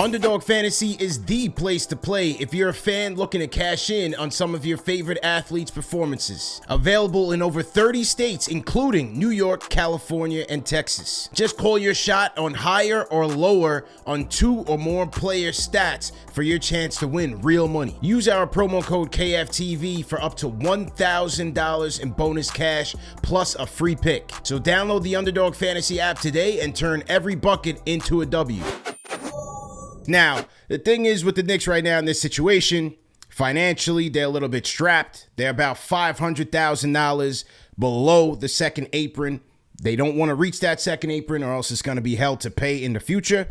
Underdog Fantasy is the place to play if you're a fan looking to cash in on some of your favorite athletes' performances. Available in over 30 states, including New York, California, and Texas. Just call your shot on higher or lower on 2 or more player stats for your chance to win real money. Use our promo code KFTV for up to $1,000 in bonus cash plus a free pick. So download the Underdog Fantasy app today and turn every bucket into a W. Now, the thing is with the Knicks right now in this situation, financially, they're a little bit strapped. They're about $500,000 below the second apron. They don't want to reach that second apron or else it's going to be held to pay in the future.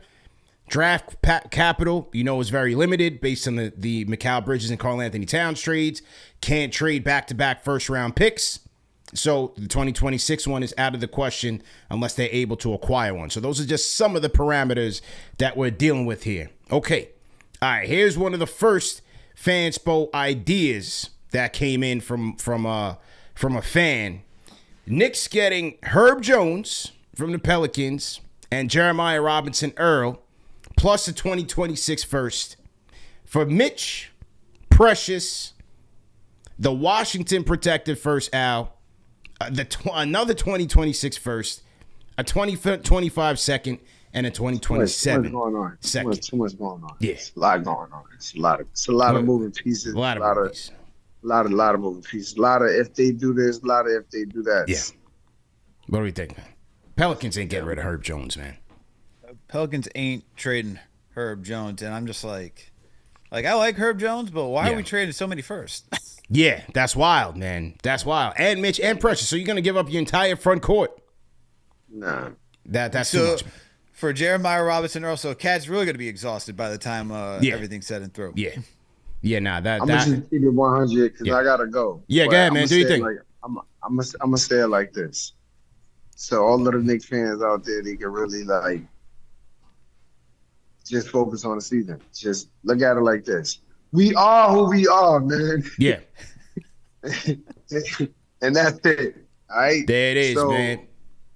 Draft capital, is very limited based on the Mikal Bridges and Karl Anthony Towns trades. Can't trade back-to-back first-round picks. So the 2026 one is out of the question unless they're able to acquire one. So those are just some of the parameters that we're dealing with here. Okay. All right. Here's one of the first Fanspo ideas that came in from a fan. Knicks getting Herb Jones from the Pelicans and Jeremiah Robinson Earl plus a 2026 first for Mitch, Precious, the Washington protected first, Al, another 2026 first, a 2025 second, and a 2027 second. Too much going on. Yeah, it's a lot going on. It's a lot of moving pieces. A lot of moving pieces. A lot of if they do this, a lot of if they do that. Yeah. What do we think, man? Pelicans ain't getting rid of Herb Jones, man. Pelicans ain't trading Herb Jones, and I'm just like I like Herb Jones, but why are we trading so many first? Yeah, that's wild, man. That's wild. And Mitch and Precious. So you're gonna give up your entire front court? Nah. That's too much. For Jeremiah Robinson Earl, so Cat's really gonna be exhausted by the time everything's said and through. Yeah. Yeah, nah. I'm gonna just keep it 100 because I gotta go. Yeah, go ahead, man. Do you think? I'm gonna say it like this. So all of the Knicks fans out there, they can really just focus on the season. Just look at it like this. We are who we are, man. Yeah. And that's it. All right. There it is, man.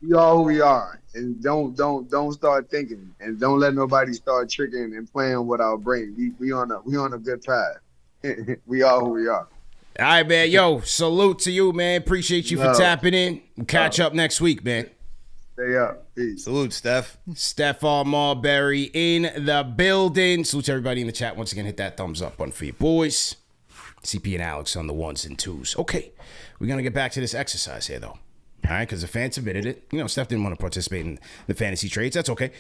We are who we are. And don't start thinking. And don't let nobody start tricking and playing with our brain. We on a good path. We are who we are. All right, man. Yo, salute to you, man. Appreciate you for tapping in. We'll catch up next week, man. Stay up. Peace. Salute, Steph. Stephon Marbury in the building. Salute to everybody in the chat. Once again, hit that thumbs up button for your boys. CP and Alex on the ones and twos. Okay, we're going to get back to this exercise here, though. All right, because the fans submitted it. Steph didn't want to participate in the fantasy trades. That's okay.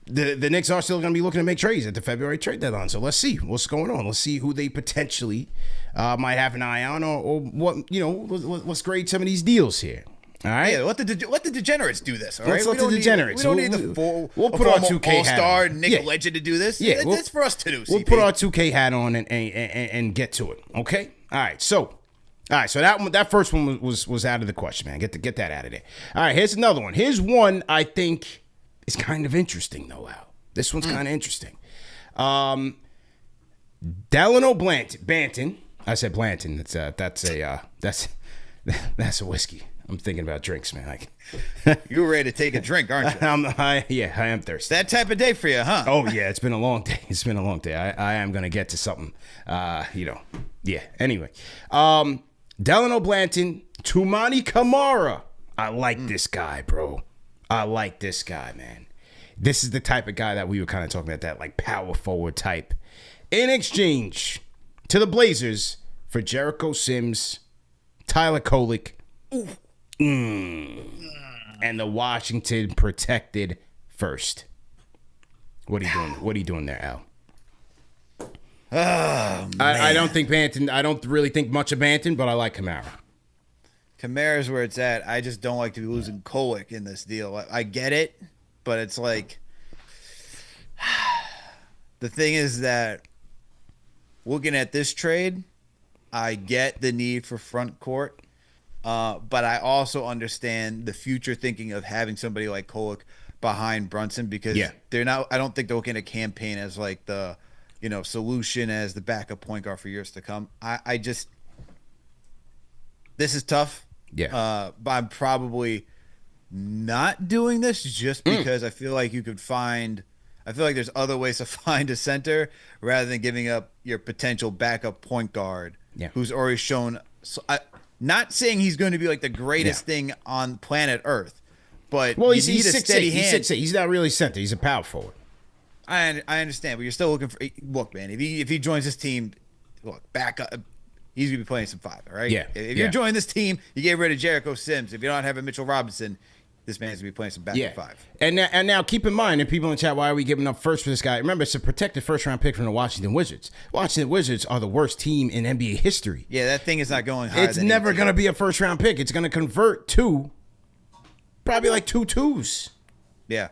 The Knicks are still going to be looking to make trades at the February trade deadline. So let's see what's going on. Let's see who they potentially might have an eye on or what, let's grade some of these deals here. All right. Yeah, let the degenerates do this. All right. Let's let the degenerates. We don't need the we'll put our 2K all-star hat on. Nick Legend to do this. Yeah, that's for us to do. We'll put our 2K hat on and get to it. Okay. All right. So that first one was out of the question, man. Get that out of there. All right. Here's another one. Here's one I think is kind of interesting though, Al. This one's kind of interesting. Delano Banton. I said Blanton. That's a whiskey. I'm thinking about drinks, man. You're ready to take a drink, aren't you? I am thirsty. That type of day for you, huh? Oh, yeah. It's been a long day. I am going to get to something, Yeah. Anyway. Delano Blanton, Toumani Camara. I like this guy, bro. I like this guy, man. This is the type of guy that we were kind of talking about, that power forward type. In exchange to the Blazers for Jericho Sims, Tyler Kolek, and the Washington protected first. What are you doing? What are you doing there, Al? Oh, I don't think Banton. I don't really think much of Banton, but I like Kamara. Kamara's where it's at. I just don't like to be losing Kolek in this deal. I get it, but it's like the thing is that looking at this trade, I get the need for front court. But I also understand the future thinking of having somebody like Kolek behind Brunson because they're not. I don't think they're looking at campaign as the solution as the backup point guard for years to come. I just this is tough. Yeah. But I'm probably not doing this just because I feel like you could find I feel like there's other ways to find a center rather than giving up your potential backup point guard who's already shown. So not saying he's going to be like the greatest thing on planet Earth, but he's need a steady hand. He's 6'8". He's not really center. He's a power forward. I understand, but you're still looking for. Look, man, if he joins this team, look back up. He's gonna be playing some 5, all right? Yeah. If you're joining this team, you get rid of Jericho Sims. If you don't have a Mitchell Robinson, this man's gonna be playing some backup 5. And now keep in mind, and people in the chat, why are we giving up first for this guy? Remember, it's a protected first-round pick from the Washington Wizards. Washington Wizards are the worst team in NBA history. Yeah, that thing is not going higher. It's never gonna be a first-round pick. It's gonna convert to probably like 2 2s. Yeah.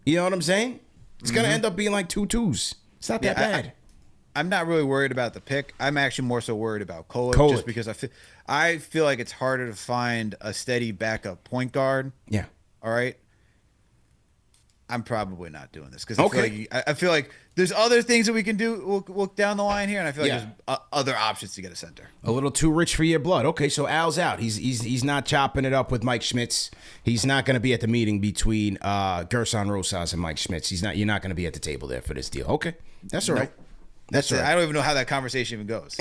You know what I'm saying? It's gonna end up being like 2 2s. It's not that bad. I'm not really worried about the pick. I'm actually more so worried about Kolek. Just because I feel like it's harder to find a steady backup point guard. Yeah. All right. I'm probably not doing this because I feel like there's other things that we can do look down the line here, and I feel like there's other options to get a center. A little too rich for your blood. Okay, so Al's out. He's not chopping it up with Mike Schmitz. He's not going to be at the meeting between Gerson Rosas and Mike Schmitz. You're not going to be at the table there for this deal. Okay, that's all right. That's it. I don't even know how that conversation even goes.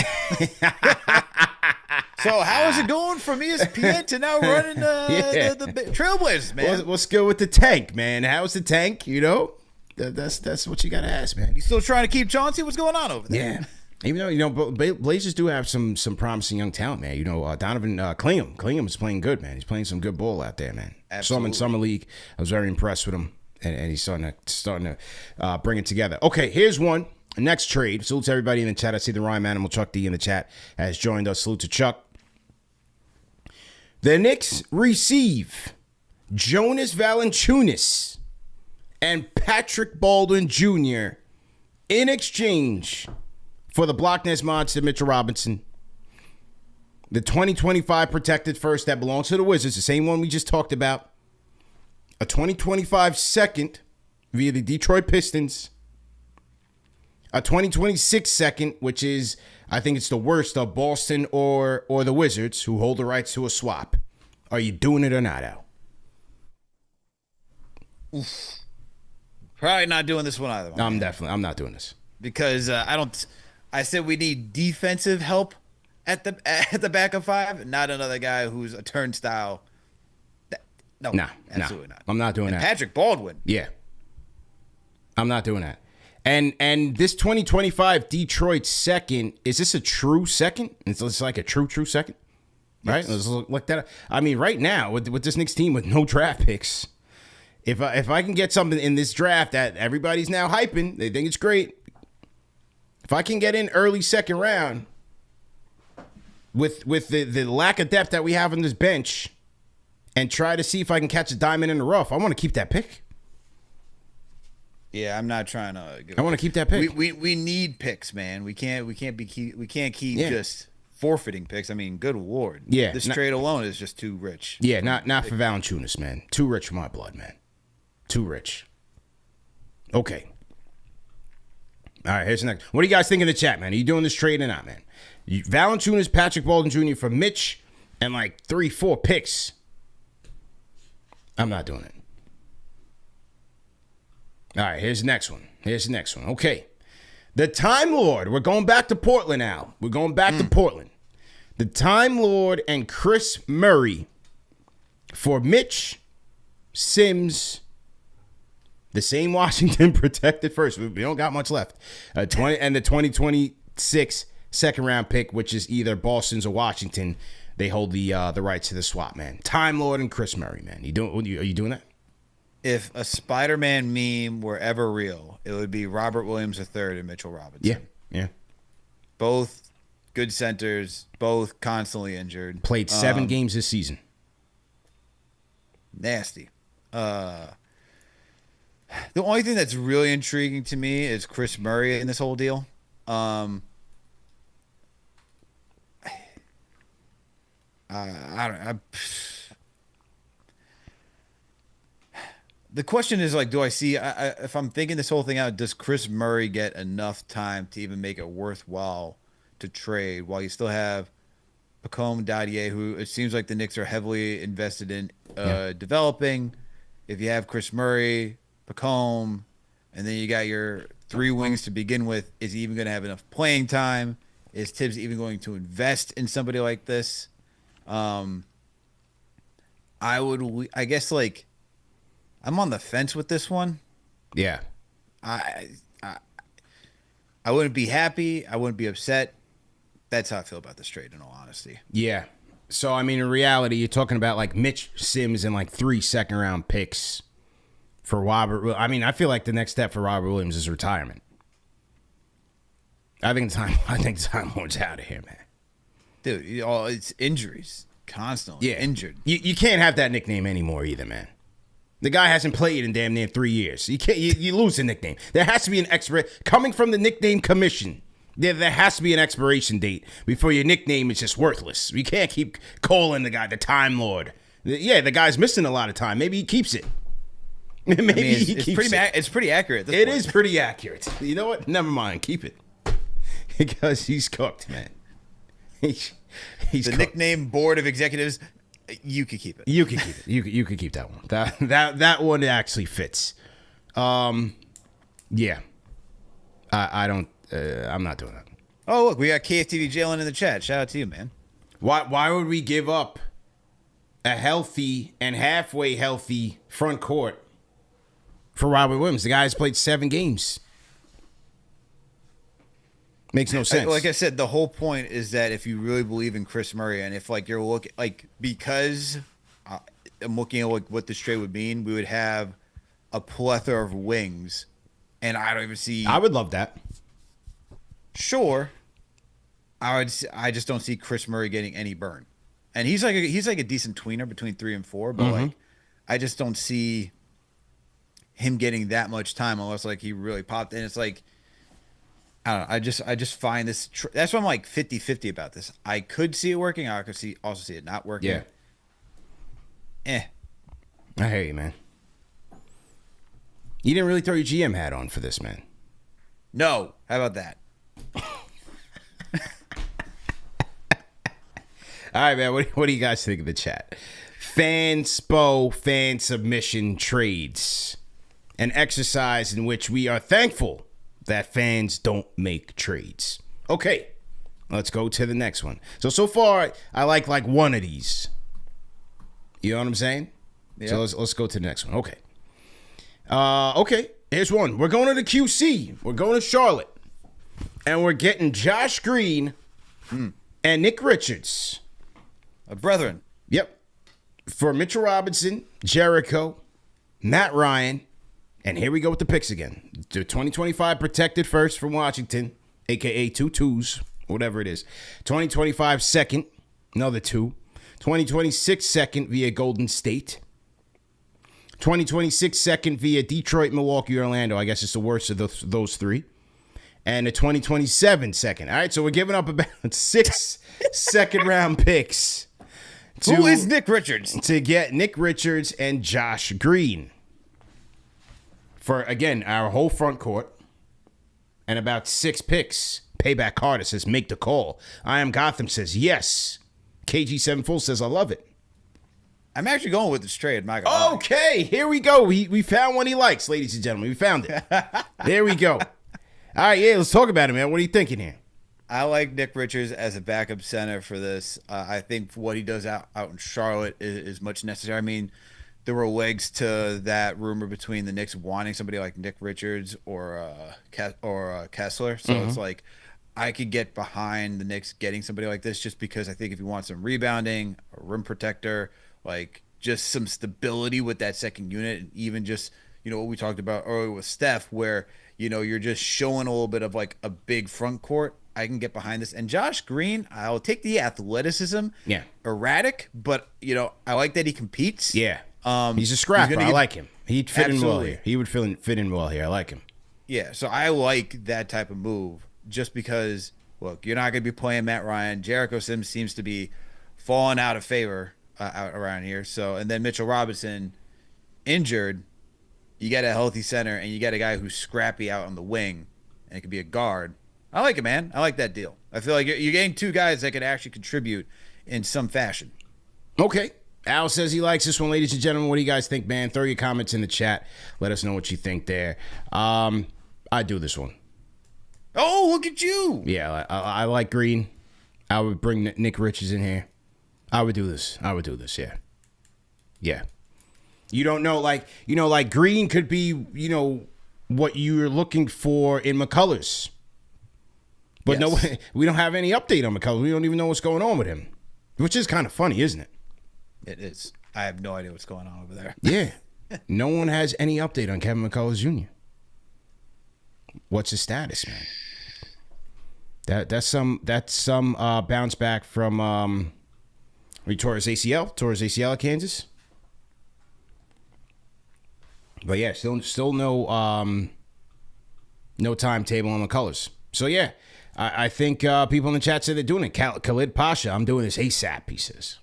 So how is it going from ESPN to now running the Trailblazers, man? What's good with the tank, man? How's the tank? You know, that's what you got to ask, man. You still trying to keep Chauncey? What's going on over there? Yeah. Even though Blazers do have some promising young talent, man. You know, Donovan Clingham is playing good, man. He's playing some good ball out there, man. Absolutely. Saw him in summer league. I was very impressed with him, and he's starting to bring it together. Okay, here's one. Next trade. Salute to everybody in the chat. I see the Rhyme Animal Chuck D in the chat has joined us. Salute to Chuck. The Knicks receive Jonas Valanciunas and Patrick Baldwin Jr. in exchange for the Block Ness monster Mitchell Robinson, the 2025 protected first that belongs to the Wizards, the same one we just talked about, a 2025 second via the Detroit Pistons, a 2026 second, which is, I think it's the worst of Boston or the Wizards, who hold the rights to a swap. Are you doing it or not, Al? Oof. Probably not doing this one either. I'm not doing this. Because I said we need defensive help at the back of 5, not another guy who's a turnstile. No, absolutely not. I'm not doing that. Patrick Baldwin. Yeah. I'm not doing that. And this 2025 Detroit second, is this a true second? It's like a true second, right? Yes. Let's look that up. I mean, right now with this Knicks team with no draft picks, if I can get something in this draft that everybody's now hyping, they think it's great. If I can get in early second round with the lack of depth that we have on this bench, and try to see if I can catch a diamond in the rough, I want to keep that pick. Yeah, I'm not trying to. I want to keep that pick. We need picks, man. We can't keep just forfeiting picks. I mean, good lord. Yeah, this trade alone is just too rich. Yeah, not for Valanciunas, man. Too rich for my blood, man. Too rich. Okay. All right, here's the next. What do you guys think in the chat, man? Are you doing this trade or not, man? Valanciunas, Patrick Baldwin Jr. for Mitch, and like 3-4 picks. I'm not doing it. All right, here's the next one. Okay. The Time Lord. We're going back to Portland now. We're going back to Portland. The Time Lord and Chris Murray for Mitch, Sims, the same Washington protected first. We don't got much left. And the 2026 second round pick, which is either Boston's or Washington. They hold the rights to the swap, man. Time Lord and Chris Murray, man. Are you doing that? If a Spider-Man meme were ever real, it would be Robert Williams III and Mitchell Robinson. Yeah. Both good centers, both constantly injured. Played 7 games this season. Nasty. The only thing that's really intriguing to me is Chris Murray in this whole deal. I don't. The question is, like, do I see? If I'm thinking this whole thing out, does Chris Murray get enough time to even make it worthwhile to trade while you still have Pacome Dadier, who it seems like the Knicks are heavily invested in developing? If you have Chris Murray, Pacome, And then you got your 3 wings to begin with. Is he even going to have enough playing time? Is Tibbs even going to invest in somebody like this? I guess, like, I'm on the fence with this one. Yeah. I wouldn't be happy. I wouldn't be upset. That's how I feel about this trade, in all honesty. Yeah. So, I mean, in reality, you're talking about, like, Mitch Sims and, like, 3 second-round picks for Robert. I mean, I feel like the next step for Robert Williams is retirement. I think Time Lord's out of here, man. Dude, it's injuries. Constantly injured. You can't have that nickname anymore either, man. The guy hasn't played in damn near 3 years. You can't. You lose the nickname. There has to be an coming from the nickname commission. There has to be an expiration date before your nickname is just worthless. You can't keep calling the guy the Time Lord. Yeah, the guy's missing a lot of time. Maybe he keeps it. Maybe it's pretty accurate. It is pretty accurate. You know what? Never mind. Keep it. Because he's cooked, man. He's the cooked. Nickname board of executives. You could keep it. You could keep it. You could keep that one. That one actually fits. Yeah. I don't. I'm not doing that. Oh, look, we got KFTV Jalen in the chat. Shout out to you, man. Why would we give up a healthy and halfway healthy front court for Robert Williams? The guy's played 7 games. Makes no sense. Like I said, the whole point is that if you really believe in Chris Murray, and if like you're looking because I'm looking at like what this trade would mean, we would have a plethora of wings, and I don't even see. I would love that. Sure, I just don't see Chris Murray getting any burn, and he's like a decent tweener between 3 and 4, but like I just don't see him getting that much time unless like he really popped. And it's like, I don't know. I just find this. That's why I'm like 50-50 about this. I could see it working. I could also see it not working. Yeah. I hear you, man. You didn't really throw your GM hat on for this, man. No. How about that? All right, man. What do you guys think of the chat? Fan submission trades. An exercise in which we are thankful that fans don't make trades. Okay, let's go to the next one. So far, I like one of these. You know what I'm saying? Yeah. So let's go to the next one. Okay. Okay, here's one. We're going to the QC. We're going to Charlotte. And we're getting Josh Green and Nick Richards. Brethren. Yep. For Mitchell Robinson, Jericho, Matt Ryan, and here we go with the picks again. The 2025 protected first from Washington, a.k.a. 2 2s, whatever it is. 2025 second, another 2. 2026 second via Golden State. 2026 second via Detroit, Milwaukee, Orlando. I guess it's the worst of those 3. And the 2027 second. All right, so we're giving up about 6 second-round picks. Who is Nick Richards? To get Nick Richards and Josh Green. For, again, our whole front court. And about 6 picks. Payback Carter says, make the call. I Am Gotham says, yes. KG7 Full says, I love it. I'm actually going with this trade, my God. Okay, here we go. We found one he likes, ladies and gentlemen. We found it. There we go. All right, yeah, let's talk about it, man. What are you thinking here? I like Nick Richards as a backup center for this. I think what he does out in Charlotte is much necessary. I mean, there were legs to that rumor between the Knicks wanting somebody like Nick Richards or Kessler. So it's like I could get behind the Knicks getting somebody like this just because I think if you want some rebounding, a rim protector, like just some stability with that second unit, and even just, you know, what we talked about earlier with Steph, where, you know, you're just showing a little bit of like a big front court. I can get behind this. And Josh Green, I'll take the athleticism. Yeah. Erratic, but, you know, I like that he competes. Yeah. He's a scrapper. I like him. He'd fit in well here. He would fit in well here. I like him. Yeah, so I like that type of move just because, look, you're not going to be playing Matt Ryan. Jericho Sims seems to be falling out of favor out around here. So, and then Mitchell Robinson injured. You got a healthy center, and you got a guy who's scrappy out on the wing, and it could be a guard. I like it, man. I like that deal. I feel like you're getting 2 guys that could actually contribute in some fashion. Okay. Al says he likes this one, ladies and gentlemen. What do you guys think, man? Throw your comments in the chat. Let us know what you think there. I do this one. Oh, look at you. Yeah, I like Green. I would bring Nick Richards in here. I would do this. Yeah. Yeah. You don't know, like Green could be, what you're looking for in McCullers. But yes. No, we don't have any update on McCullers. We don't even know what's going on with him, which is kind of funny, isn't it? It is. I have no idea what's going on over there. Yeah. No one has any update on Kevin McCullers Jr. What's his status, man? That's some bounce back from he tore his ACL at Kansas. But yeah, still no timetable on McCullers. So yeah, I think people in the chat say they're doing it. Khalid Pasha, I'm doing this ASAP, he says.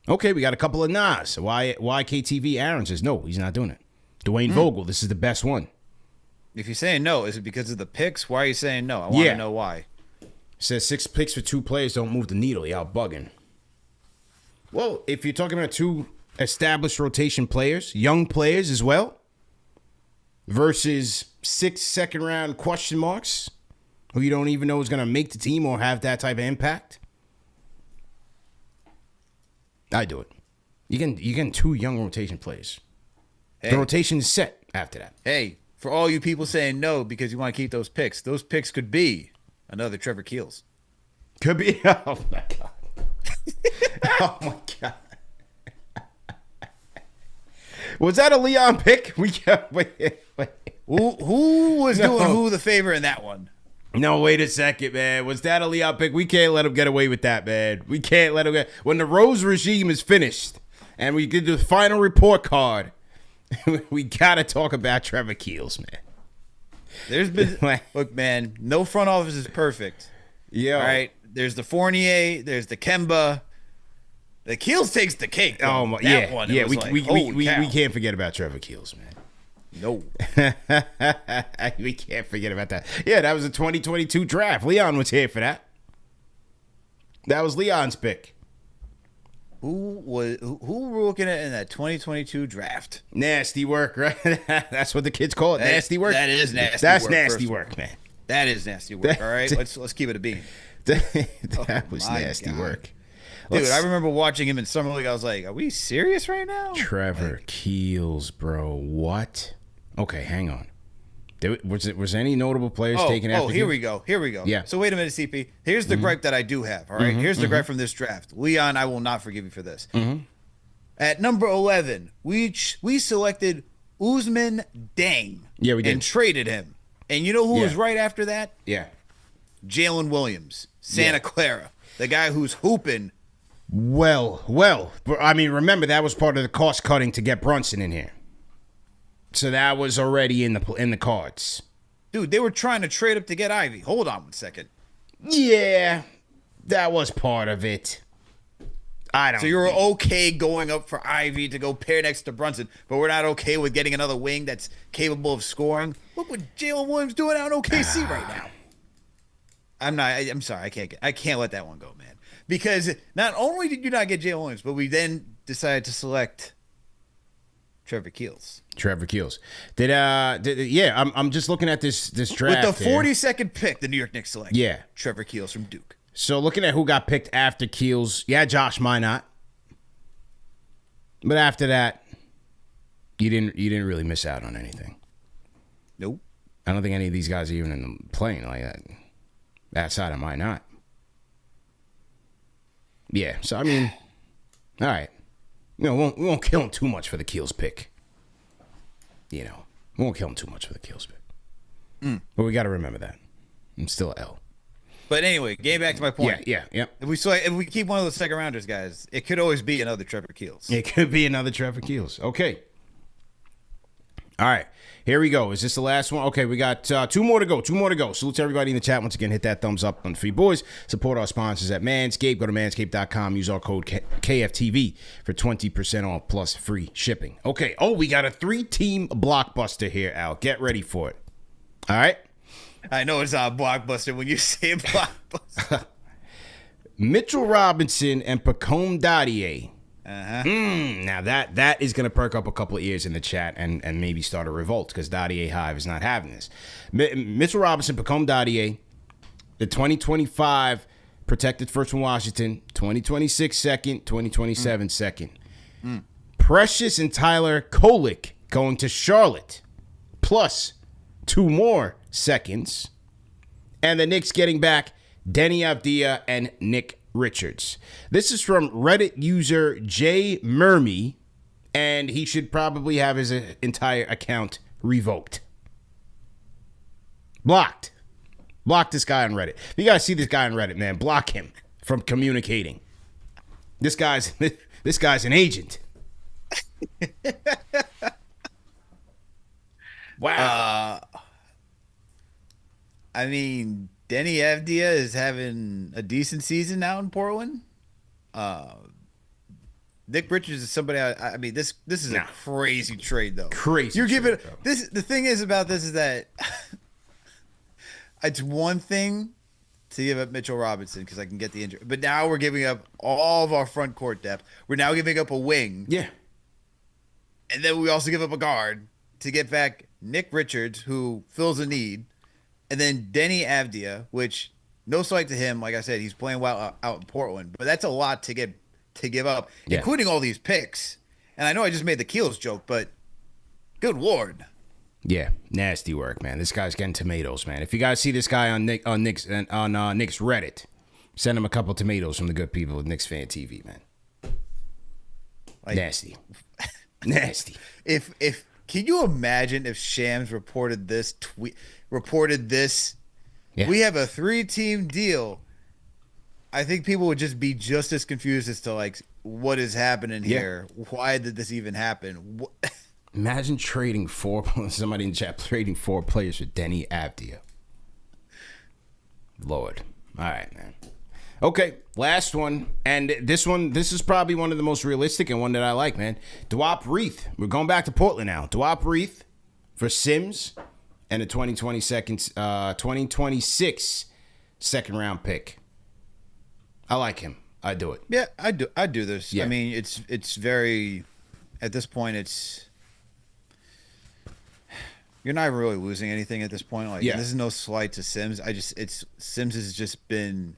Okay, we got a couple of Nas. Why KTV Aaron says no, he's not doing it. Dwayne Vogel, this is the best one. If you're saying no, is it because of the picks? Why are you saying no? I want to know why. Says 6 picks for 2 players don't move the needle. Y'all bugging. Well, if you're talking about 2 established rotation players, young players as well, versus 6 second-round question marks who you don't even know is going to make the team or have that type of impact, I do it. You get 2 young rotation players. Hey. The rotation is set after that. Hey, for all you people saying no because you want to keep those picks could be another Trevor Keels. Could be. Oh, my God. Oh, my God. Was that a Leon pick? Wait. Who was doing who the favor in that one? No, wait a second, man. Was that a Leon pick? We can't let him get away with that, man. We can't let him get... When the Rose regime is finished and we get the final report card, we got to talk about Trevor Keels, man. There's been... Look, man, no front office is perfect. Yeah. All right? There's the Fournier. There's the Kemba. The Keels takes the cake. Though. Oh, my... That one, yeah. We cow. can't forget about Trevor Keels, man. No. We can't forget about that. Yeah, that was a 2022 draft. Leon was here for that. That was Leon's pick. Who were looking at in that 2022 draft? Nasty work, right? That's what the kids call it. Nasty work. That is nasty. That's work, nasty work, man. That is nasty work. All right, let's keep it a bean. That was nasty work. Dude, I remember watching him in Summer League. I was like, are we serious right now? Trevor Keels, bro. What? Okay, hang on. Was any notable players taken after? Here we go. Yeah. So wait a minute, CP. Here's the gripe that I do have. All right. Here's the gripe from this draft. Leon, I will not forgive you for this. At number 11, we selected Usman Deng. Yeah, we did. And traded him. And you know who was right after that? Yeah. Jalen Williams, Santa Clara, the guy who's hooping. Well. I mean, remember that was part of the cost cutting to get Brunson in here. So that was already in the cards. Dude, they were trying to trade up to get Ivy. Hold on one second. Yeah, that was part of it. So you're okay going up for Ivy to go pair next to Brunson, but we're not okay with getting another wing that's capable of scoring? Look what Jalen Williams doing out in OKC right now. I'm sorry. I can't let that one go, man. Because not only did you not get Jalen Williams, but we then decided to select Trevor Keels. I'm just looking at this draft with the 42nd pick, the New York Knicks select. Yeah, Trevor Keels from Duke. So looking at who got picked after Keels, Josh Minot. But after that, you didn't really miss out on anything. Nope. I don't think any of these guys are even in the playing like that. Outside of Minot. Yeah. So I mean, all right. We won't kill him too much for the Keels pick. We won't kill him too much for the Keels pick. But we got to remember that. I'm still L. But anyway, getting back to my point. Yeah. If we keep one of those second rounders, guys, it could always be another Trevor Keels. It could be another Trevor Keels. Okay. All right. Here we go. Is this the last one? Okay, we got 2 more to go. Salute to everybody in the chat. Once again, hit that thumbs up on Free Boys. Support our sponsors at Manscaped. Go to manscaped.com. Use our code KFTV for 20% off plus free shipping. Okay. Oh, we got a 3-team blockbuster here, Al. Get ready for it. All right? I know it's a blockbuster when you say blockbuster. Mitchell Robinson and Pacome Dadier Now that is going to perk up a couple of ears in the chat and maybe start a revolt because Dottier Hive is not having this. Mitchell Robinson, Pacome Dottier, the 2025 protected first from Washington, 2026 second, 2027 second. Precious and Tyler Kolek going to Charlotte, plus 2 more seconds. And the Knicks getting back Denny Avdia and Nick Richards. This is from Reddit user J Mermy, and he should probably have his entire account revoked. Blocked. Block this guy on Reddit. If you guys see this guy on Reddit, man, block him from communicating. This guy's an agent. Wow. I mean, Denny Avdia is having a decent season now in Portland. Nick Richards is somebody. I mean, this is a crazy trade, though. Crazy. You're giving trade, this. The thing is about this is that it's one thing to give up Mitchell Robinson because I can get the injury, but now we're giving up all of our front court depth. We're now giving up a wing. Yeah. And then we also give up a guard to get back Nick Richards, who fills a need. And then Denny Avdia, which no slight to him, like I said, he's playing well out in Portland, but that's a lot to give up, including all these picks. And I know I just made the Keels joke, but good Lord. Yeah, nasty work, man. This guy's getting tomatoes, man. If you guys see this guy on Knicks Reddit, send him a couple tomatoes from the good people at KnicksFanTV, man. Nasty. Nasty. If can you imagine if Shams reported this? Yeah. We have a 3-team deal. I think people would just be just as confused as to like what is happening here. Why did this even happen? Imagine trading somebody in the chat trading 4 players for Denny Avdia. Lord. All right, man. Okay, last one. And this is probably one of the most realistic and one that I like, man. Dwop Reith. We're going back to Portland now. Dwop Reith for Sims and a 2026 second round pick. I like him. I do it. Yeah, I do this. Yeah. I mean, it's very, at this point, you're not really losing anything at this point. Like, this is no slight to Sims. Sims has just been.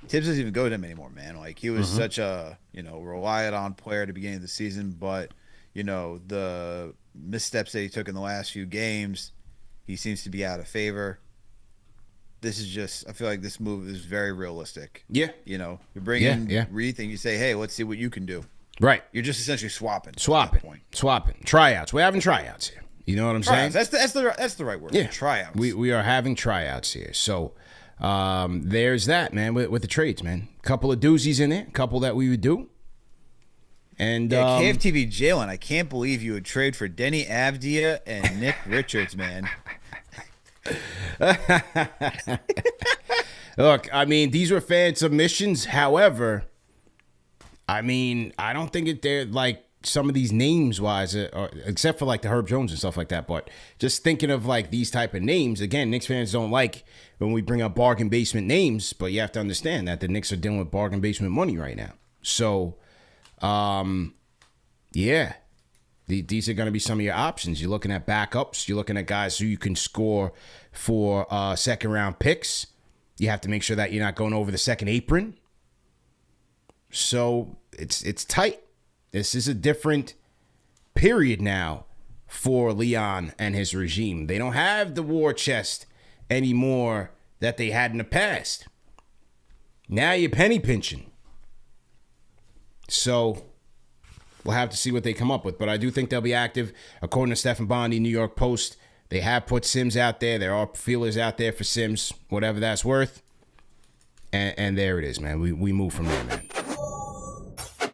Tibbs doesn't even go to him anymore, man. Like, he was such a, relied on player at the beginning of the season, but, the missteps that he took in the last few games, he seems to be out of favor. This is just, I feel like this move is very realistic. Yeah. You bring in Reith and you say, hey, let's see what you can do. Right. You're just essentially swapping. Swapping. Tryouts. We're having tryouts here. You know what I'm saying? That's the right word. Yeah. Tryouts. We are having tryouts here. So there's that, man, with the trades, man. A couple of doozies in there, a couple that we would do. And KFTV Jalen, I can't believe you would trade for Denny Avdia and Nick Richards, man. Look, I mean, these were fan submissions. However, I mean, I don't think they're like some of these names wise, except for like the Herb Jones and stuff like that. But just thinking of like these type of names, again, Knicks fans don't like when we bring up bargain basement names, but you have to understand that the Knicks are dealing with bargain basement money right now. So, yeah, these are going to be some of your options. You're looking at backups. You're looking at guys who you can score for second round picks. You have to make sure that you're not going over the second apron. So it's tight. This is a different period now for Leon and his regime. They don't have the war chest anymore that they had in the past. Now you're penny pinching. So we'll have to see what they come up with. But I do think they'll be active. According to Stephen Bondi, New York Post, they have put Sims out there. There are feelers out there for Sims, whatever that's worth. And there it is, man. We move from there, man.